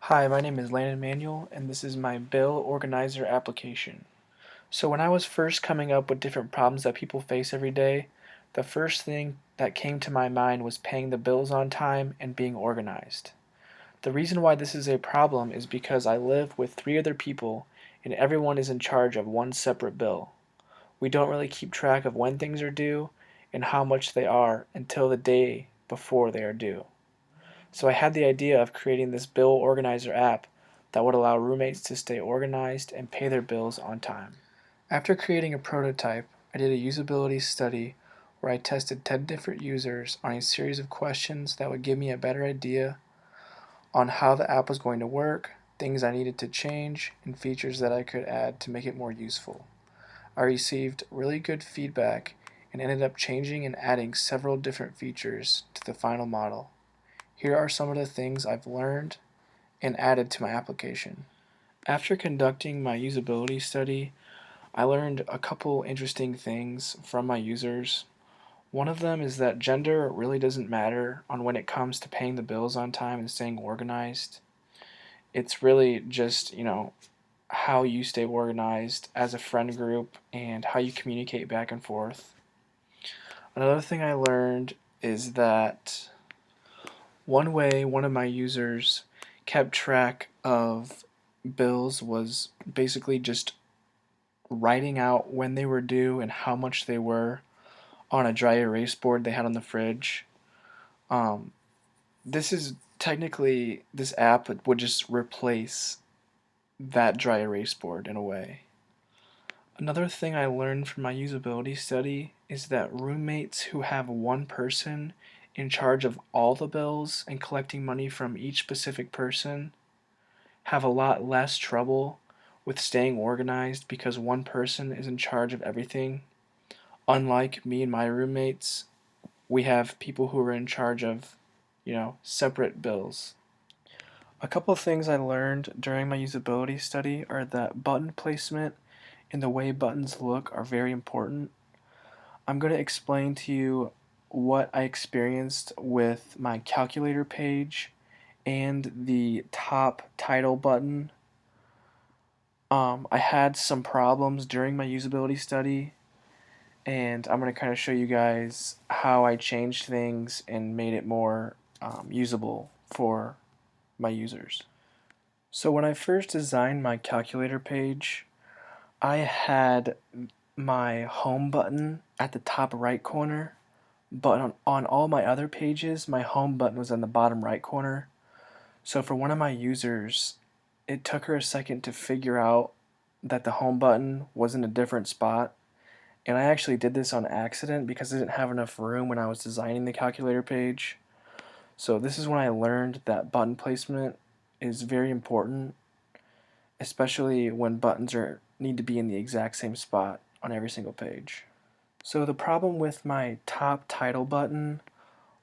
Hi, my name is Landon Manuel, and this is my bill organizer application. So when I was first coming up with different problems that people face every day, the first thing that came to my mind was paying the bills on time and being organized. The reason why this is a problem is because I live with three other people and everyone is in charge of one separate bill. We don't really keep track of when things are due and how much they are until the day before they are due. So I had the idea of creating this bill organizer app that would allow roommates to stay organized and pay their bills on time. After creating a prototype, I did a usability study where I tested 10 different users on a series of questions that would give me a better idea on how the app was going to work, things I needed to change, and features that I could add to make it more useful. I received really good feedback and ended up changing and adding several different features to the final model. Here are some of the things I've learned and added to my application. After conducting my usability study, I learned a couple interesting things from my users. One of them is that gender really doesn't matter on when it comes to paying the bills on time and staying organized. It's really just, how you stay organized as a friend group and how you communicate back and forth. Another thing I learned is that one way one of my users kept track of bills was basically just writing out when they were due and how much they were on a dry erase board they had on the fridge. Um, this is technically, this app would just replace that dry erase board in a way. Another thing I learned from my usability study is that roommates who have one person in charge of all the bills and collecting money from each specific person have a lot less trouble with staying organized because one person is in charge of everything. Unlike me and my roommates, we have people who are in charge of, separate bills. A couple of things I learned during my usability study are that button placement and the way buttons look are very important. I'm going to explain to you what I experienced with my calculator page and the top title button. I had some problems during my usability study, and I'm going to kind of show you guys how I changed things and made it more usable for my users. So when I first designed my calculator page, I had my home button at the top right corner, but on all my other pages, my home button was in the bottom right corner. So for one of my users, it took her a second to figure out that the home button was in a different spot. And I actually did this on accident because I didn't have enough room when I was designing the calculator page. So this is when I learned that button placement is very important, especially when buttons need to be in the exact same spot on every single page. So the problem with my top title button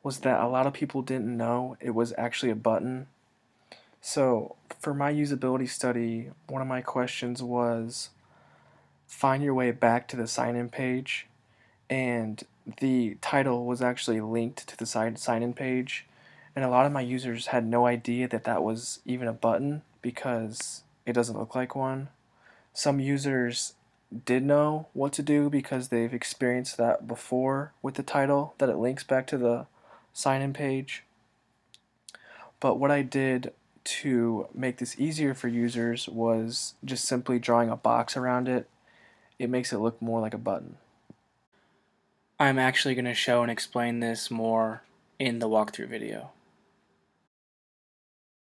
was that a lot of people didn't know it was actually a button. So for my usability study, one of my questions was find your way back to the sign-in page, and the title was actually linked to the sign-in page, and a lot of my users had no idea that that was even a button because it doesn't look like one. Some users did know what to do because they've experienced that before with the title, that it links back to the sign-in page. But what I did to make this easier for users was just simply drawing a box around it. It makes it look more like a button. I'm actually going to show and explain this more in the walkthrough video.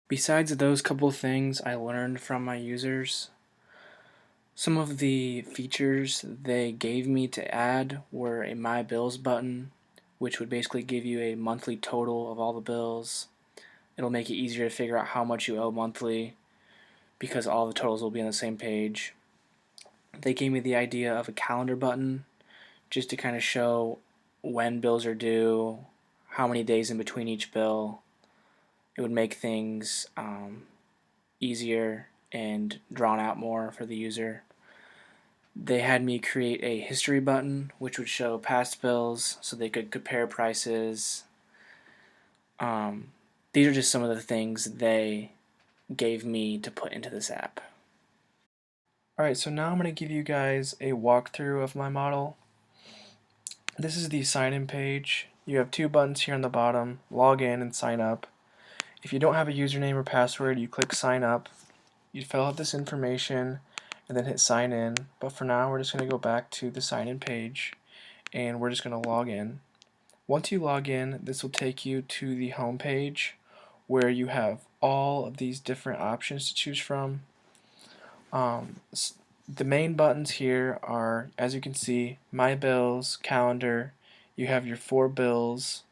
Besides those couple things I learned from my users, some of the features they gave me to add were a My Bills button, which would basically give you a monthly total of all the bills. It'll make it easier to figure out how much you owe monthly because all the totals will be on the same page. They gave me the idea of a calendar button just to kind of show when bills are due, how many days in between each bill. It would make things easier and drawn out more for the user. They had me create a history button which would show past bills so they could compare prices. These are just some of the things they gave me to put into this app. Alright, so now I'm going to give you guys a walkthrough of my model. This is the sign-in page. You have two buttons here on the bottom, log in and sign up. If you don't have a username or password, you click sign up. You fill out this information and then hit sign in. But for now, we're just going to go back to the sign in page and we're just going to log in. Once you log in, this will take you to the home page where you have all of these different options to choose from. The main buttons here are, as you can see, My Bills, Calendar. You have your 4 bills,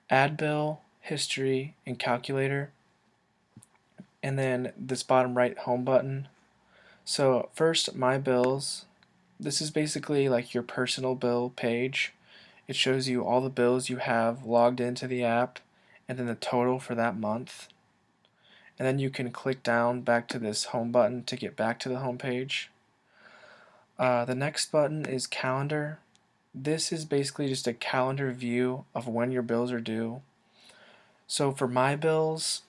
Add Bill, History, and Calculator. And then this bottom right home button. So first, My Bills. This is basically like your personal bill page. It shows you all the bills you have logged into the app and then the total for that month. And then you can click down back to this home button to get back to the home page. The next button is Calendar. This is basically just a calendar view of when your bills are due. So for my bills,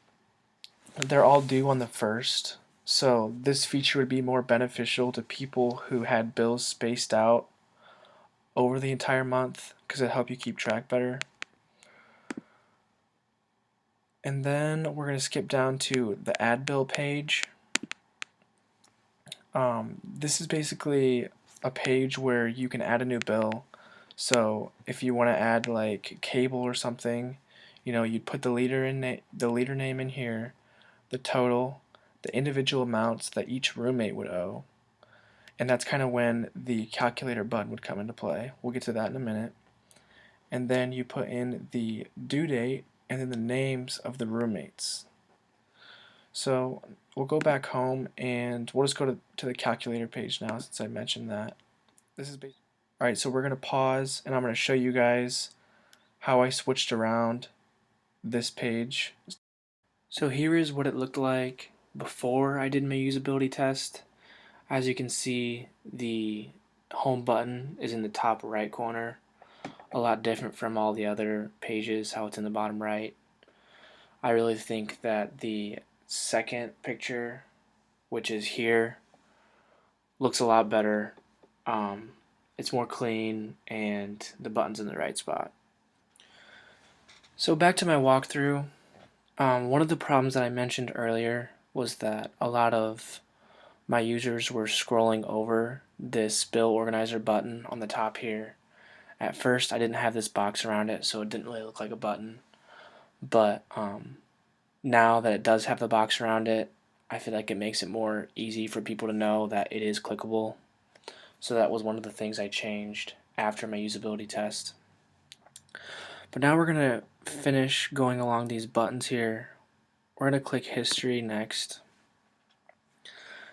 they're all due on the 1st. So this feature would be more beneficial to people who had bills spaced out over the entire month because it helps you keep track better. And then we're going to skip down to the add bill page. This is basically a page where you can add a new bill. So if you want to add like cable or something, you'd put the leader name in here, the total, the individual amounts that each roommate would owe. And that's kind of when the calculator button would come into play. We'll get to that in a minute. And then you put in the due date and then the names of the roommates. So we'll go back home and we'll just go to the calculator page now since I mentioned that. Alright, so we're going to pause and I'm going to show you guys how I switched around this page. So here is what it looked like before I did my usability test. As you can see, the home button is in the top right corner. A lot different from all the other pages, how it's in the bottom right. I really think that the second picture, which is here, looks a lot better. It's more clean and the button's in the right spot. So back to my walkthrough. One of the problems that I mentioned earlier was that a lot of my users were scrolling over this bill organizer button on the top here. At first I didn't have this box around it, so it didn't really look like a button. But now that it does have the box around it, I feel like it makes it more easy for people to know that it is clickable. So that was one of the things I changed after my usability test. But now we're going to finish going along these buttons here. We're going to click History next.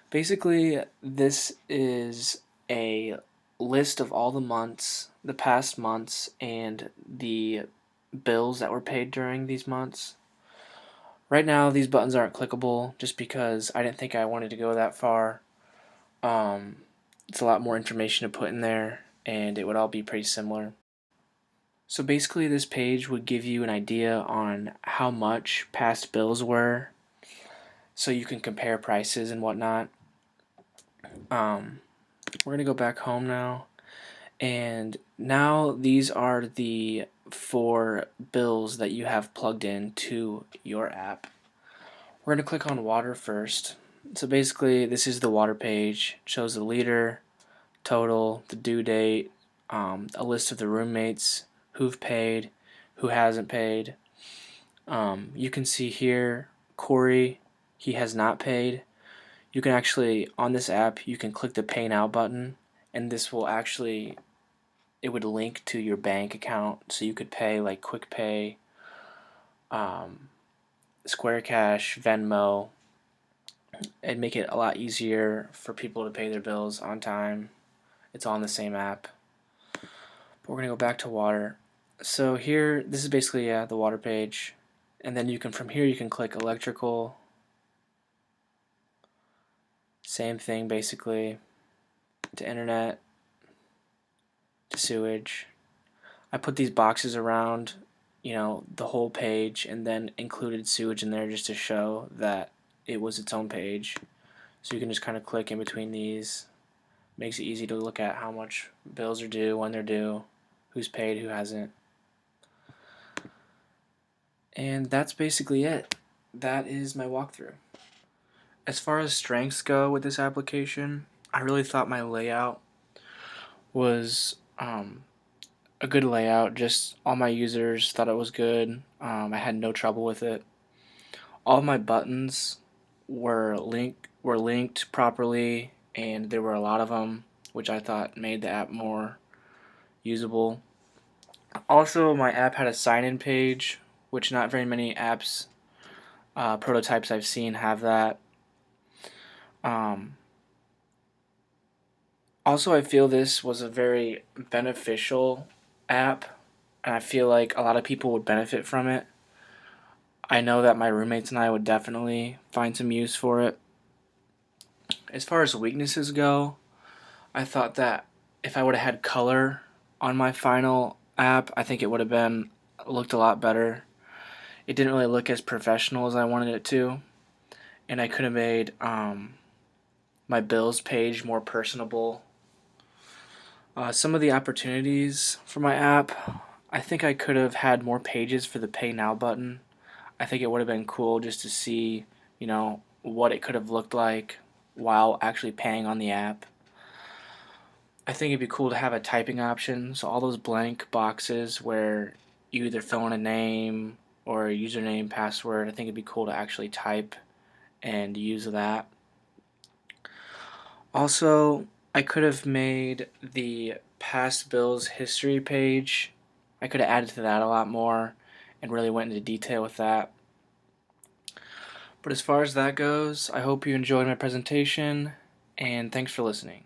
Basically, this is a list of all the months, the past months, and the bills that were paid during these months. Right now, these buttons aren't clickable just because I didn't think I wanted to go that far. It's a lot more information to put in there, and it would all be pretty similar. So basically, this page would give you an idea on how much past bills were, so you can compare prices and whatnot. We're going to go back home now, and now these are the 4 bills that you have plugged in to your app. We're going to click on water first. So basically, this is the water page. It shows the liter, total, the due date, a list of the roommates, who've paid, who hasn't paid. You can see here, Corey, he has not paid. You can actually, on this app, you can click the Pay Now button, and this will actually, it would link to your bank account, so you could pay like Quick Pay, Square Cash, Venmo. It'd make it a lot easier for people to pay their bills on time. It's on the same app. But we're going to go back to water. So here, this is basically the water page. And then from here you can click electrical. Same thing basically. To internet, to sewage. I put these boxes around, the whole page and then included sewage in there just to show that it was its own page. So you can just kind of click in between these. Makes it easy to look at how much bills are due, when they're due, who's paid, who hasn't. And that's basically it. That is my walkthrough. As far as strengths go with this application, I really thought my layout was a good layout. Just all my users thought it was good. I had no trouble with it. All my buttons were linked properly, and there were a lot of them, which I thought made the app more usable. Also, my app had a sign-in page, which not very many apps prototypes I've seen have that. Um, Also, I feel this was a very beneficial app, and I feel like a lot of people would benefit from it. I know that my roommates and I would definitely find some use for it. As far as weaknesses go, I thought that if I would have had color on my final app, I think it would have been looked a lot better. It didn't really look as professional as I wanted it to, and I could have made my bills page more personable. Some of the opportunities for my app, I think I could have had more pages for the Pay Now button. I think it would have been cool just to see, what it could have looked like while actually paying on the app. I think it'd be cool to have a typing option, so all those blank boxes where you either fill in a name or a username, password, I think it'd be cool to actually type and use that. Also, I could have made the past bills history page. I could have added to that a lot more and really went into detail with that. But as far as that goes, I hope you enjoyed my presentation, and thanks for listening.